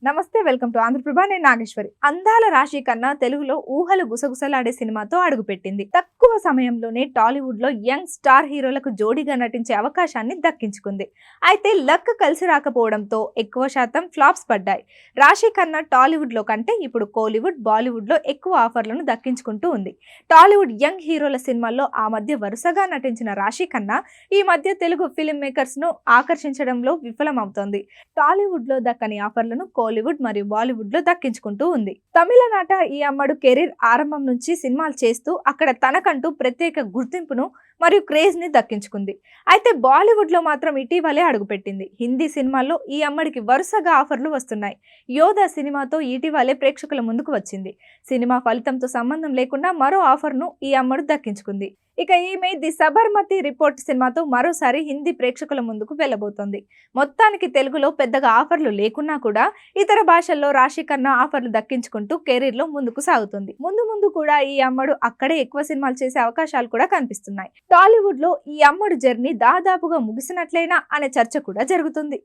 నమస్తే, welcome to Andhraprabha. నేను నాగేశ్వరి. అందాల రాశి కన్నా తెలుగులో ఊహలు గుసగుసలాడే సినిమాతో అడుగుపెట్టింది. తక్కువ సమయంలోనే టాలీవుడ్ లో యంగ్ స్టార్ హీరోలకు జోడీగా నటించే అవకాశాన్ని దక్కించుకుంది. అయితే లక్ కలిసి రాకపోవడంతో ఎక్కువ శాతం ఫ్లాప్స్ పడ్డాయి. రాశి కన్నా టాలీవుడ్ లో కంటే ఇప్పుడు కోలీవుడ్, బాలీవుడ్ లో ఎక్కువ ఆఫర్లను దక్కించుకుంటూ ఉంది. టాలీవుడ్ యంగ్ హీరోల సినిమాల్లో ఆ మధ్య వరుసగా నటించిన రాశి కన్నా ఈ మధ్య తెలుగు ఫిల్మ్ మేకర్స్ ను ఆకర్షించడంలో విఫలమవుతోంది. టాలీవుడ్ లో దక్కని ఆఫర్లను కోలీవుడ్ మరియు బాలీవుడ్ లో దక్కించుకుంటూ ఉంది. తమిళనాట ఈ అమ్మడు కెరీర్ ఆరంభం నుంచి సినిమాలు చేస్తూ అక్కడ తనకంటూ ప్రత్యేక గుర్తింపును మరియు క్రేజ్ ని దక్కించుకుంది. అయితే బాలీవుడ్ లో మాత్రం ఇటీవలే అడుగుపెట్టింది. హిందీ సినిమాల్లో ఈ అమ్మడికి వరుసగా ఆఫర్లు వస్తున్నాయి. యోధా సినిమాతో ఇటీవలే ప్రేక్షకుల ముందుకు వచ్చింది. సినిమా ఫలితంతో సంబంధం లేకుండా మరో ఆఫర్ ను ఈ అమ్మడు దక్కించుకుంది. ఇక ఈమె ది సబర్మతి రిపోర్ట్ సినిమాతో మరోసారి హిందీ ప్రేక్షకుల ముందుకు వెళ్ళబోతోంది. మొత్తానికి తెలుగులో పెద్దగా ఆఫర్లు లేకున్నా కూడా ఇతర భాషల్లో రాశి కన్నా ఆఫర్లు దక్కించుకుంటూ కెరీర్ లో ముందుకు సాగుతుంది. ముందు ముందు కూడా ఈ అమ్మడు అక్కడే ఎక్కువ సినిమాలు చేసే అవకాశాలు కూడా కనిపిస్తున్నాయి. టాలీవుడ్ లో ఈ అమ్మడు జర్నీ దాదాపుగా ముగిసినట్లేనా అనే చర్చ కూడా జరుగుతుంది.